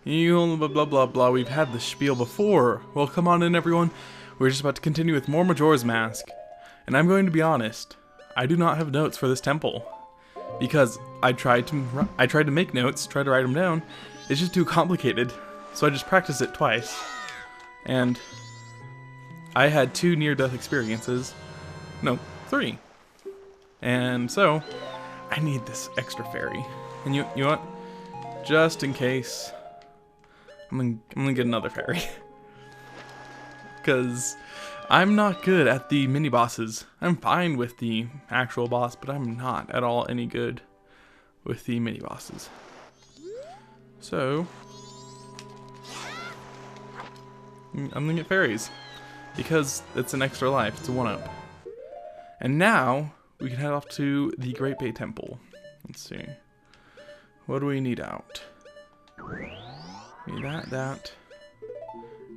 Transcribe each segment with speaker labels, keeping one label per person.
Speaker 1: You blah blah blah blah, we've had this spiel before. Well, come on in everyone. We're just about to continue with more Majora's Mask. And I'm going to be honest, I do not have notes for this temple. Because I tried to make notes, tried to write them down. It's just too complicated. So I just practiced it twice. And I had 2 near-death experiences. No, 3. And so I need this extra fairy. And you know what? Just in case, I'm gonna get another fairy. Because I'm not good at the mini-bosses. I'm fine with the actual boss, but I'm not at all any good with the mini-bosses. So I'm gonna get fairies. Because it's an extra life, it's a 1-up. And now, we can head off to the Great Bay Temple. Let's see. What do we need out? We need that,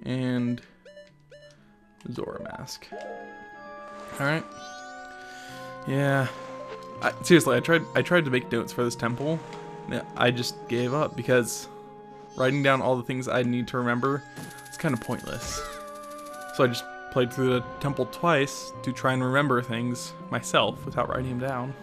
Speaker 1: and Majora mask. Alright. Yeah. Seriously, I tried to make notes for this temple. I just gave up because writing down all the things I need to remember is kind of pointless. So I just played through the temple twice to try and remember things myself without writing them down.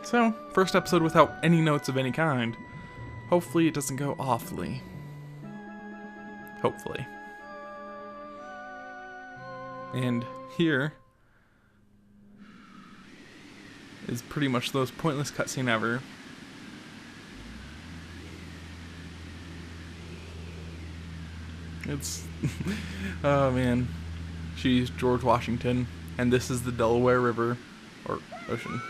Speaker 1: So, first episode without any notes of any kind. Hopefully it doesn't go awfully. Hopefully. And here is pretty much the most pointless cutscene ever. It's oh man, she's George Washington, and this is the Delaware River, or ocean.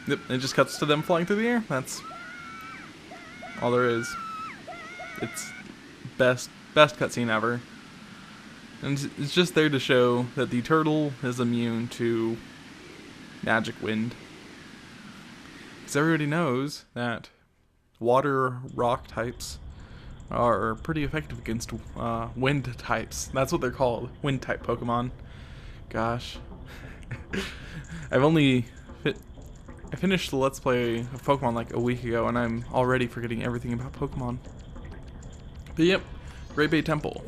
Speaker 1: Yep, it just cuts to them flying through the air. That's all there is. It's best cutscene ever, and it's just there to show that the turtle is immune to magic wind, because everybody knows that water rock types are pretty effective against wind types. That's what they're called, wind type Pokemon. Gosh. I finished the Let's Play of Pokemon like a week ago, and I'm already forgetting everything about Pokemon. But yep, Great Bay Temple.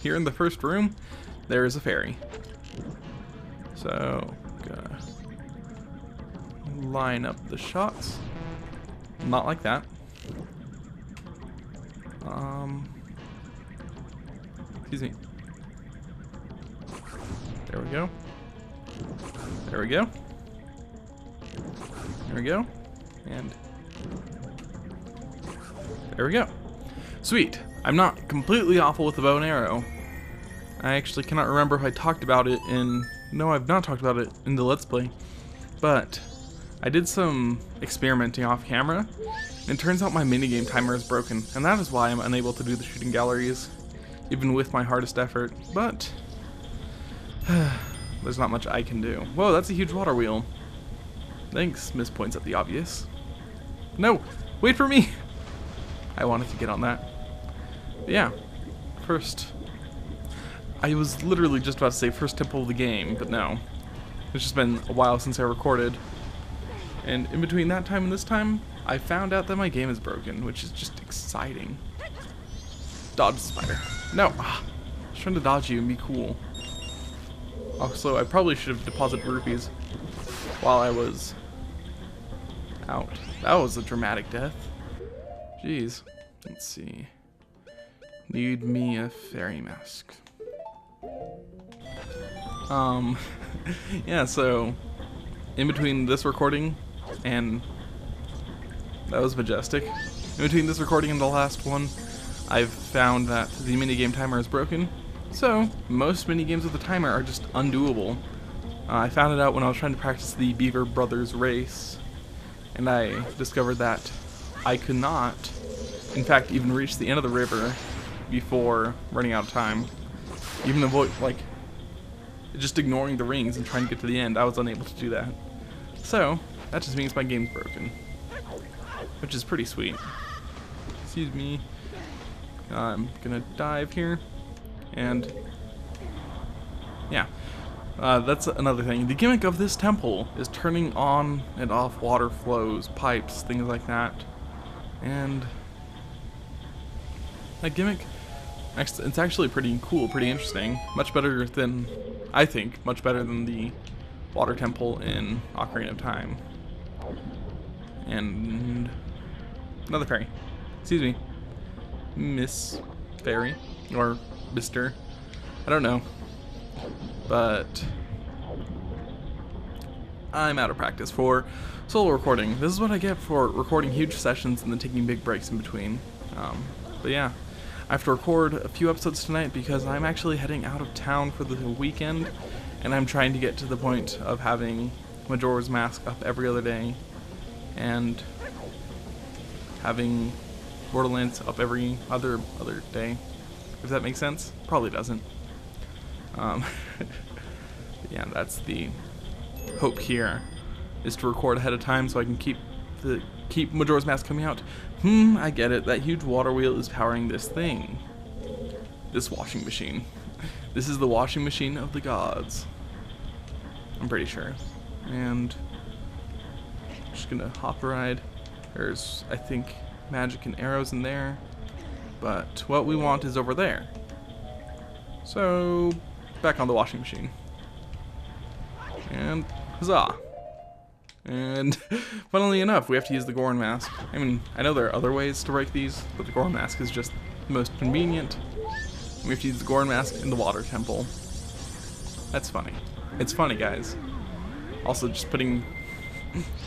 Speaker 1: Here in the first room, there is a fairy. So, gonna line up the shots. Not like that. Excuse me. There we go. There we go. There we go. And there we go. Sweet. I'm not completely awful with the bow and arrow. I actually cannot remember if I talked about it in... No, I've not talked about it in the Let's Play. But I did some experimenting off camera, and it turns out my minigame timer is broken, and that is why I'm unable to do the shooting galleries, even with my hardest effort. But there's not much I can do. Whoa, that's a huge water wheel. Thanks, Miss Points at the Obvious. No, wait for me! I wanted to get on that. But yeah, first... I was literally just about to say first temple of the game, but no. It's just been a while since I recorded. And in between that time and this time, I found out that my game is broken, which is just exciting. Dodge the spider. No! I was trying to dodge you and be cool. Also, I probably should have deposited rupees while I was out. That was a dramatic death. Jeez. Let's see. Need me a fairy mask. Yeah, so in between this recording and that was majestic. In between this recording and the last one, I've found that the minigame timer is broken. So most minigames with the timer are just undoable. I found it out when I was trying to practice the Beaver Brothers race, and I discovered that I could not, in fact, even reach the end of the river before running out of time. Even avoid, like, just ignoring the rings and trying to get to the end, I was unable to do that. So, that just means my game's broken. Which is pretty sweet. Excuse me. I'm gonna dive here. And, yeah. That's another thing. The gimmick of this temple is turning on and off water flows, pipes, things like that. And that gimmick, it's actually pretty cool, pretty interesting. Much better than, I think, much better than the water temple in Ocarina of Time. And another fairy. Excuse me. Miss Fairy. Or Mr. I don't know. But I'm out of practice for solo recording. This is what I get for recording huge sessions and then taking big breaks in between. But yeah, I have to record a few episodes tonight because I'm actually heading out of town for the weekend, and I'm trying to get to the point of having Majora's Mask up every other day and having Borderlands up every other day. If that makes sense? Probably doesn't. Yeah, that's the hope here, is to record ahead of time so I can keep Majora's Mask coming out. I get it. That huge water wheel is powering this thing. This washing machine. This is the washing machine of the gods. I'm pretty sure. And I'm just gonna hop a ride. There's, I think, magic and arrows in there. But what we want is over there. So, back on the washing machine. And huzzah. And funnily enough, we have to use the Goron Mask. I mean, I know there are other ways to break these, but the Goron Mask is just the most convenient. We have to use the Goron Mask in the water temple. That's funny. It's funny, guys. Also, just putting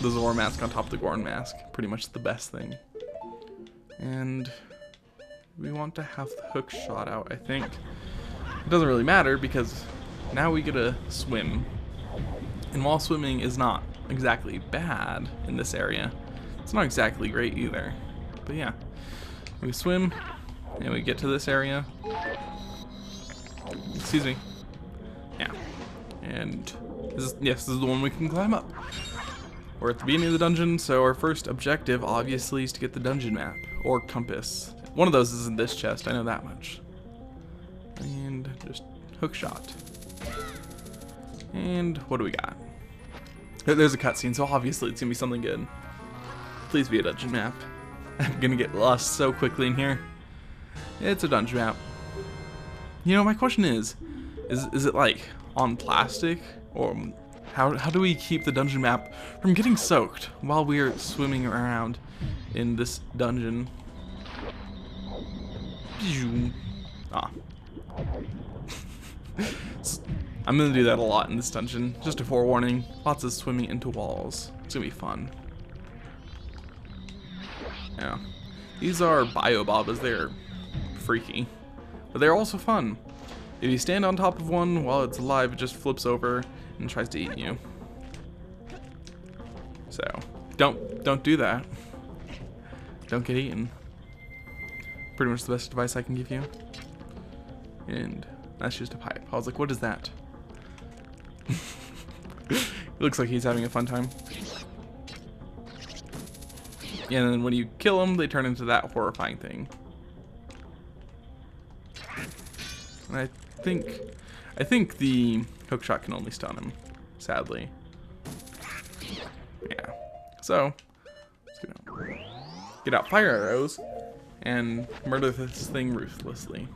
Speaker 1: the Zora Mask on top of the Goron Mask, pretty much the best thing. And we want to have the hook shot out, I think. It doesn't really matter because now we get to swim. And while swimming is not exactly bad in this area, it's not exactly great either. But yeah, we swim and we get to this area. Excuse me. Yeah. And this is the one we can climb up. We're at the beginning of the dungeon, so our first objective obviously is to get the dungeon map or compass. One of those is in this chest, I know that much. And just hook shot. And what do we got? There's a cutscene, so obviously it's gonna be something good. Please be a dungeon map. I'm gonna get lost so quickly in here. It's a dungeon map. You know, my question is it like on plastic, or how do we keep the dungeon map from getting soaked while we're swimming around in this dungeon? Ah. I'm gonna do that a lot in this dungeon. Just a forewarning, lots of swimming into walls. It's gonna be fun. Yeah. These are biobabas, they're freaky. But they're also fun. If you stand on top of one while it's alive, it just flips over and tries to eat you. So, don't do that. Don't get eaten. Pretty much the best advice I can give you. And that's just a pipe. I was like, what is that? It looks like he's having a fun time. And then when you kill them, they turn into that horrifying thing. And I think the hookshot can only stun him, sadly. Yeah. So, let's get out fire arrows and murder this thing ruthlessly.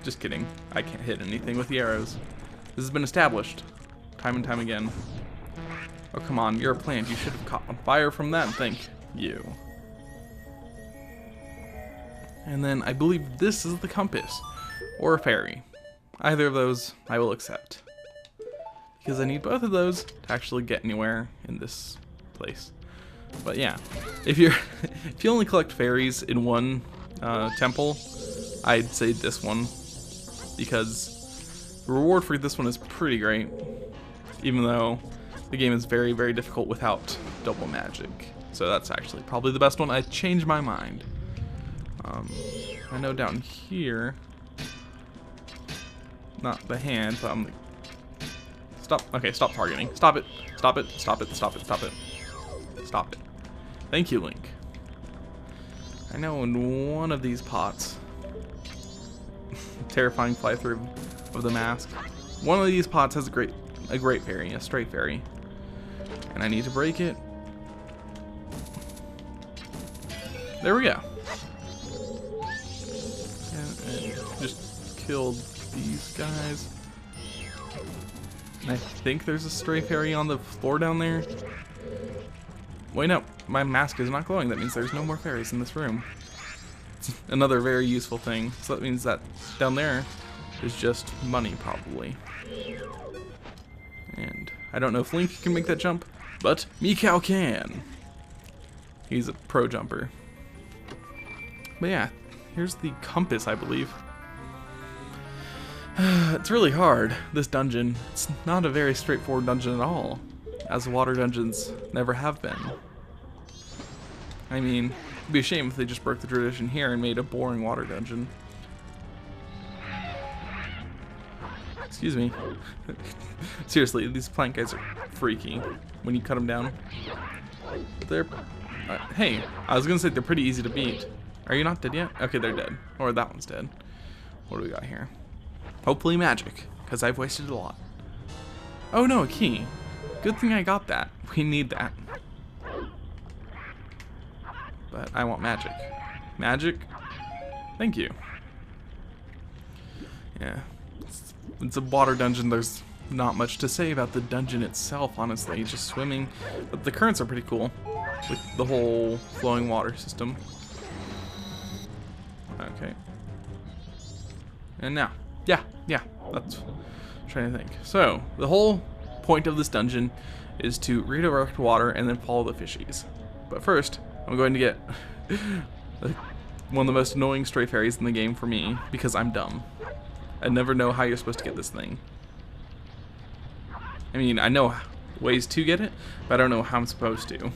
Speaker 1: Just kidding. I can't hit anything with the arrows. This has been established time and time again. Oh, come on. You're a plant. You should have caught on fire from that. Thank you. And then I believe this is the compass. Or a fairy. Either of those I will accept. Because I need both of those to actually get anywhere in this place. But yeah. If you only collect fairies in one temple, I'd say this one. Because the reward for this one is pretty great, even though the game is very, very difficult without double magic. So that's actually probably the best one. I changed my mind. I know down here, not the hand, but I'm like, stop. Okay, stop targeting. Stop it. Stop it. Stop it. Stop it. Stop it. Stop it. Thank you, Link. I know in one of these pots, terrifying fly through of the mask. One of these pots has a great fairy, a stray fairy, and I need to break it. There we go. And just killed these guys. And I think there's a stray fairy on the floor down there. Wait, no. My mask is not glowing. That means there's no more fairies in this room. It's another very useful thing. So that means that down there is just money, probably. And I don't know if Link can make that jump, but Mikau can. He's a pro jumper. But yeah, here's the compass, I believe. It's really hard, this dungeon. It's not a very straightforward dungeon at all, as water dungeons never have been. I mean, it'd be a shame if they just broke the tradition here and made a boring water dungeon. Excuse me. Seriously, these plant guys are freaky when you cut them down. They're... hey, I was gonna say they're pretty easy to beat. Are you not dead yet? Okay, they're dead. Or that one's dead. What do we got here? Hopefully magic, because I've wasted a lot. Oh no, a key. Good thing I got that. We need that. But I want magic. Magic? Thank you. Yeah. It's a water dungeon. There's not much to say about the dungeon itself, honestly. Just swimming. But the currents are pretty cool. With the whole flowing water system. Okay. And now. Yeah. That's what I'm trying to think. So, the whole point of this dungeon is to redirect water and then follow the fishies. But first, I'm going to get one of the most annoying stray fairies in the game for me, because I'm dumb. I never know how you're supposed to get this thing. I mean, I know ways to get it, but I don't know how I'm supposed to.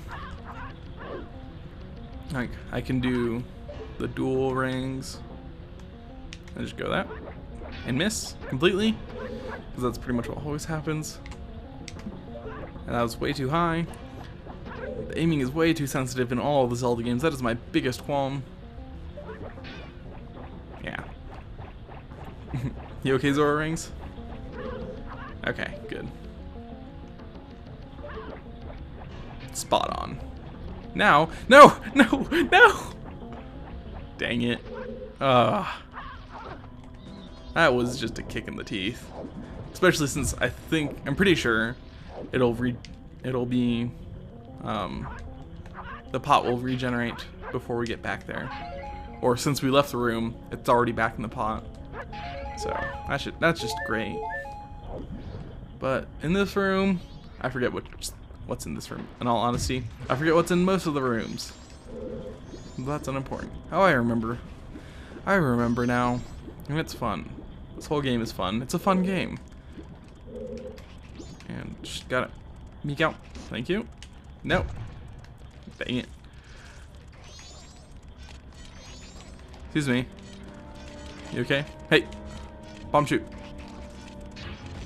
Speaker 1: Like, I can do the dual rings. And just go that. And miss completely. Because that's pretty much what always happens. And that was way too high. The aiming is way too sensitive in all of the Zelda games. That is my biggest qualm. Yeah. You okay, Zora Rings? Okay, good. Spot on. Now, no! Dang it. That was just a kick in the teeth. Especially since I'm pretty sure it'll be, the pot will regenerate before we get back there. Or since we left the room, it's already back in the pot. So, that's just great. But in this room, I forget what's in this room. In all honesty, I forget what's in most of the rooms. But that's unimportant. Oh, I remember. I remember now. And it's fun. This whole game is fun. It's a fun game. And just gotta meek out. Thank you. No. Dang it. Excuse me. You okay? Hey. Bomb shoot.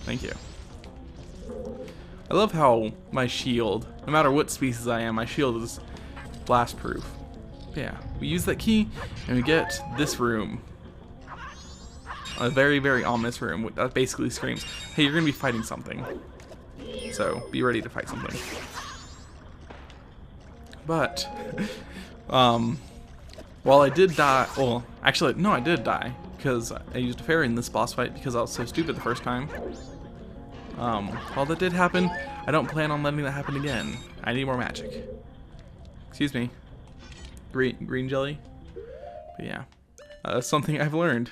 Speaker 1: Thank you. I love how my shield, no matter what species I am, my shield is blast proof. Yeah, we use that key and we get this room. A very, very ominous room that basically screams, hey, you're gonna be fighting something. So be ready to fight something. But while I did die, well, actually no, I did die because I used a fairy in this boss fight because I was so stupid the first time. While that did happen, I don't plan on letting that happen again. I need more magic. Excuse me. Green jelly. But yeah, something I've learned.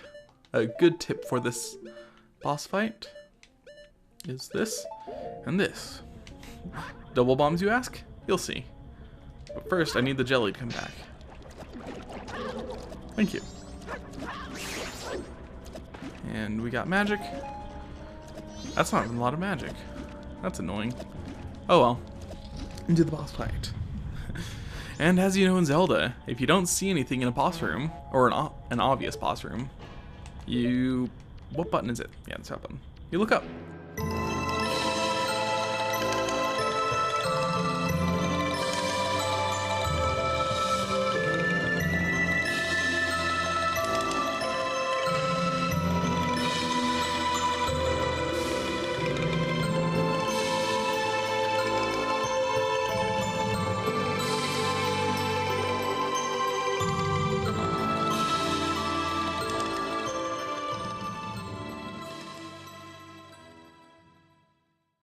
Speaker 1: A good tip for this boss fight is this and this. Double bombs, you ask? You'll see. But first, I need the jelly to come back. Thank you. And we got magic. That's not even a lot of magic. That's annoying. Oh well. Into the boss fight. And as you know in Zelda, if you don't see anything in a boss room, or an obvious boss room, what button is it? Yeah, it's that button. You look up.